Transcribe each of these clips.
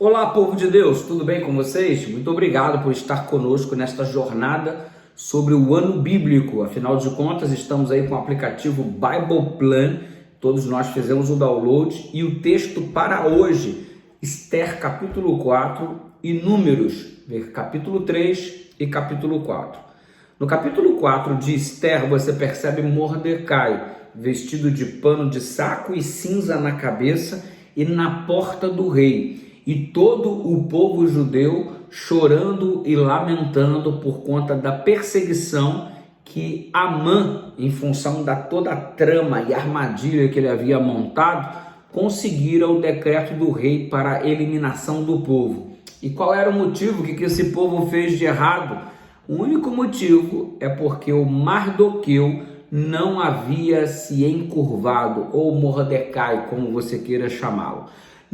Olá, povo de Deus, tudo bem com vocês? Muito obrigado por estar conosco nesta jornada sobre o ano bíblico. Afinal de contas, estamos aí com o aplicativo Bible Plan, todos nós fizemos o download, e o texto para hoje, Esther capítulo 4 e Números, capítulo 3 e capítulo 4. No capítulo 4 de Esther, você percebe Mordecai vestido de pano de saco e cinza na cabeça e na porta do rei. E todo o povo judeu chorando e lamentando por conta da perseguição que Amã, em função da toda a trama e armadilha que ele havia montado, conseguira o decreto do rei para a eliminação do povo. E qual era o motivo que esse povo fez de errado? O único motivo é porque o Mardoqueu não havia se encurvado, ou Mordecai, como você queira chamá-lo,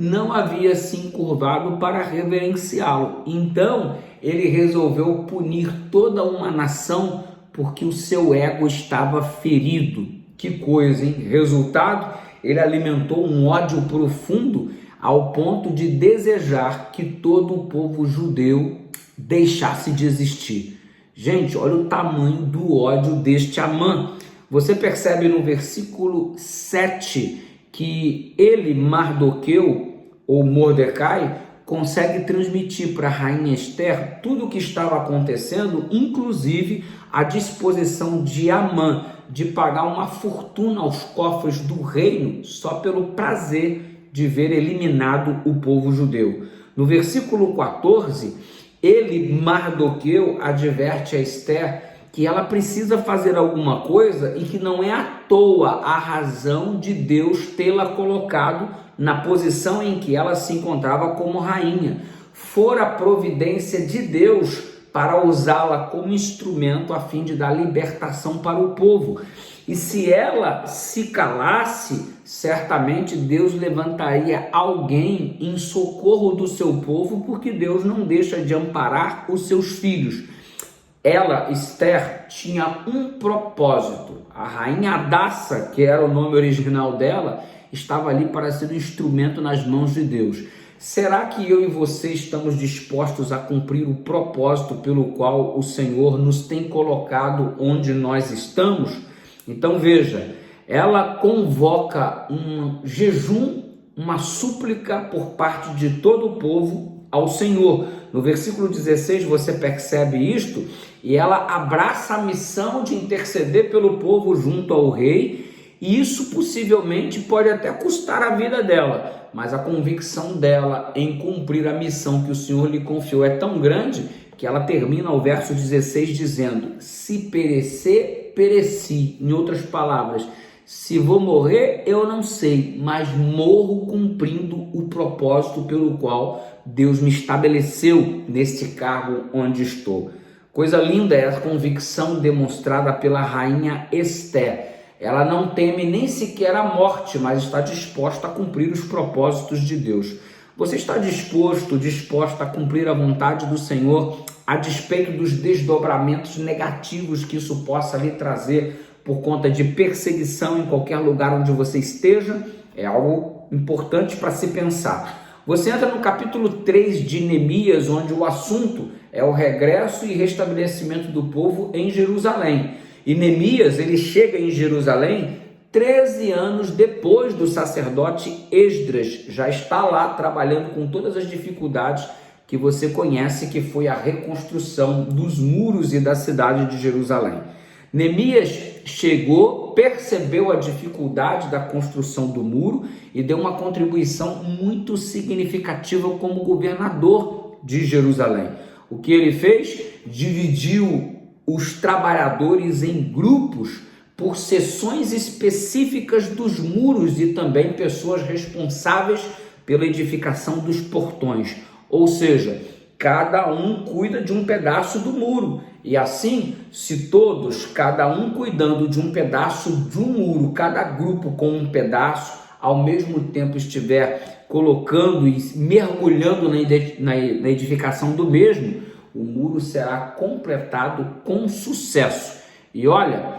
não havia se encurvado para reverenciá-lo. Então, ele resolveu punir toda uma nação porque o seu ego estava ferido. Que coisa, hein? Resultado, ele alimentou um ódio profundo ao ponto de desejar que todo o povo judeu deixasse de existir. Gente, olha o tamanho do ódio deste Amã. Você percebe no versículo 7 que ele, Mardoqueu, ou Mordecai, consegue transmitir para a rainha Esther tudo o que estava acontecendo, inclusive a disposição de Amã de pagar uma fortuna aos cofres do reino só pelo prazer de ver eliminado o povo judeu. No versículo 14, ele, Mardoqueu, adverte a Esther que ela precisa fazer alguma coisa e que não é à toa a razão de Deus tê-la colocado na posição em que ela se encontrava como rainha. Fora a providência de Deus para usá-la como instrumento a fim de dar libertação para o povo. E se ela se calasse, certamente Deus levantaria alguém em socorro do seu povo, porque Deus não deixa de amparar os seus filhos. Ela, Esther, tinha um propósito. A rainha Hadassa, que era o nome original dela, estava ali para ser um instrumento nas mãos de Deus. Será que eu e você estamos dispostos a cumprir o propósito pelo qual o Senhor nos tem colocado onde nós estamos? Então veja, ela convoca um jejum, uma súplica por parte de todo o povo ao Senhor. No versículo 16 você percebe isto, e ela abraça a missão de interceder pelo povo junto ao rei, e isso possivelmente pode até custar a vida dela, mas a convicção dela em cumprir a missão que o Senhor lhe confiou é tão grande que ela termina o verso 16 dizendo: se perecer, pereci. Em outras palavras, se vou morrer, eu não sei, mas morro cumprindo o propósito pelo qual Deus me estabeleceu neste cargo onde estou. Coisa linda é a convicção demonstrada pela rainha Esther. Ela não teme nem sequer a morte, mas está disposta a cumprir os propósitos de Deus. Você está disposta a cumprir a vontade do Senhor, a despeito dos desdobramentos negativos que isso possa lhe trazer por conta de perseguição em qualquer lugar onde você esteja? É algo importante para se pensar. Você entra no capítulo 3 de Neemias, onde o assunto é o regresso e restabelecimento do povo em Jerusalém. E Neemias, ele chega em Jerusalém 13 anos depois do sacerdote Esdras. Já está lá trabalhando com todas as dificuldades que você conhece, que foi a reconstrução dos muros e da cidade de Jerusalém. Neemias chegou, percebeu a dificuldade da construção do muro e deu uma contribuição muito significativa como governador de Jerusalém. O que ele fez? Dividiu os trabalhadores em grupos por seções específicas dos muros e também pessoas responsáveis pela edificação dos portões. Ou seja, cada um cuida de um pedaço do muro. E assim, se todos, cada um cuidando de um pedaço de um muro, cada grupo com um pedaço, ao mesmo tempo estiver colocando e mergulhando na edificação do mesmo, o muro será completado com sucesso. E olha,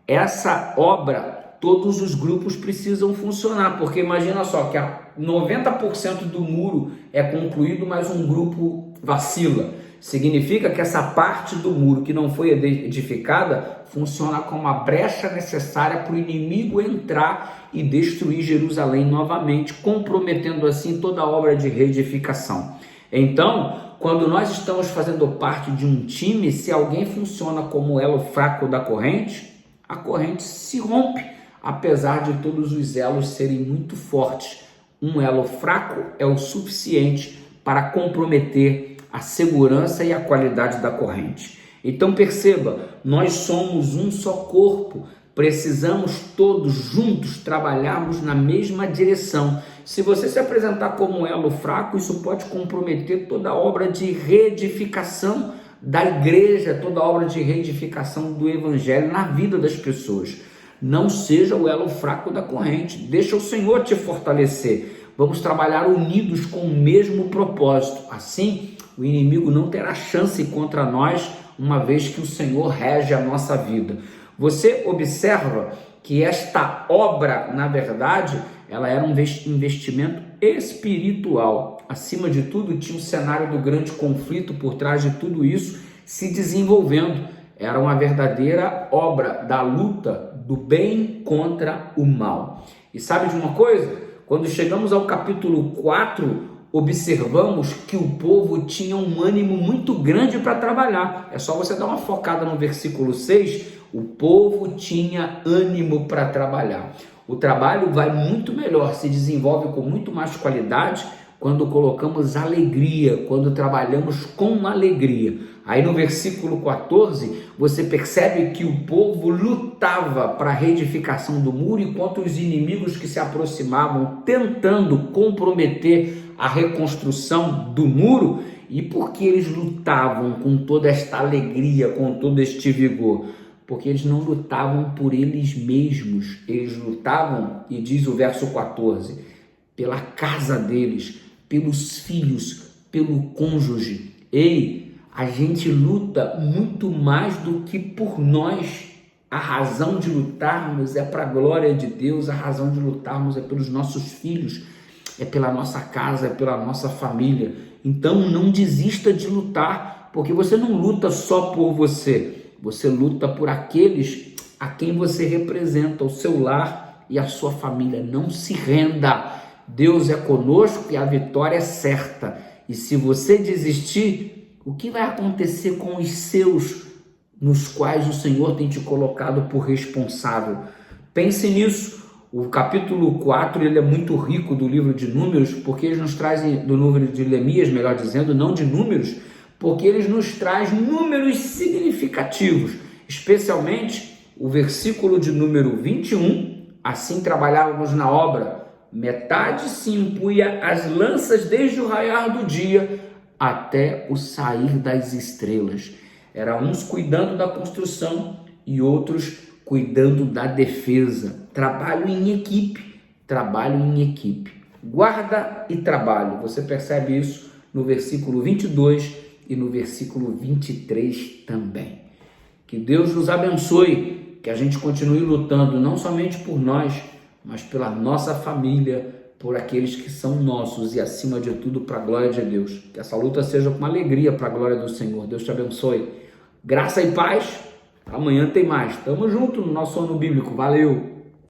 essa obra todos os grupos precisam funcionar, porque imagina só que 90% do muro é concluído, mas um grupo vacila. Significa que essa parte do muro que não foi edificada funciona como a brecha necessária para o inimigo entrar e destruir Jerusalém novamente, comprometendo assim toda a obra de reedificação. Então, quando nós estamos fazendo parte de um time, se alguém funciona como elo fraco da corrente, a corrente se rompe, apesar de todos os elos serem muito fortes. Um elo fraco é o suficiente para comprometer a segurança e a qualidade da corrente. Então perceba, nós somos um só corpo, precisamos todos juntos trabalharmos na mesma direção. Se você se apresentar como um elo fraco, isso pode comprometer toda a obra de reedificação da igreja, toda a obra de reedificação do evangelho na vida das pessoas. Não seja o elo fraco da corrente, deixa o Senhor te fortalecer. Vamos trabalhar unidos com o mesmo propósito. Assim, o inimigo não terá chance contra nós, uma vez que o Senhor rege a nossa vida. Você observa que esta obra, na verdade, ela era um investimento espiritual. Acima de tudo, tinha o cenário do grande conflito por trás de tudo isso se desenvolvendo. Era uma verdadeira obra da luta do bem contra o mal. E sabe de uma coisa? Quando chegamos ao capítulo 4, observamos que o povo tinha um ânimo muito grande para trabalhar. É só você dar uma focada no versículo 6, o povo tinha ânimo para trabalhar. O trabalho vai muito melhor, se desenvolve com muito mais qualidade quando colocamos alegria, quando trabalhamos com alegria. Aí no versículo 14, você percebe que o povo lutava para a reedificação do muro, enquanto os inimigos que se aproximavam tentando comprometer a reconstrução do muro. E por que eles lutavam com toda esta alegria, com todo este vigor? Porque eles não lutavam por eles mesmos, eles lutavam, e diz o verso 14, pela casa deles, pelos filhos, pelo cônjuge. Ei, a gente luta muito mais do que por nós. A razão de lutarmos é para a glória de Deus, a razão de lutarmos é pelos nossos filhos, é pela nossa casa, é pela nossa família. Então não desista de lutar, porque você não luta só por você, você luta por aqueles a quem você representa, o seu lar e a sua família. Não se renda, Deus é conosco e a vitória é certa. E se você desistir, o que vai acontecer com os seus, nos quais o Senhor tem te colocado por responsável? Pense nisso. O capítulo 4 ele é muito rico do livro de Números, porque eles nos trazem, do livro de Neemias, melhor dizendo, não de Números, porque eles nos traz números significativos, especialmente o versículo de número 21, assim trabalhávamos na obra, metade se impunha as lanças desde o raiar do dia até o sair das estrelas. Era uns cuidando da construção e outros cuidando da defesa. Trabalho em equipe, trabalho em equipe. Guarda e trabalho. Você percebe isso no versículo 22 e no versículo 23 também. Que Deus nos abençoe, que a gente continue lutando não somente por nós, mas pela nossa família, por aqueles que são nossos e acima de tudo para a glória de Deus. Que essa luta seja com alegria para a glória do Senhor. Deus te abençoe. Graça e paz. Amanhã tem mais. Tamo junto no nosso ano bíblico. Valeu!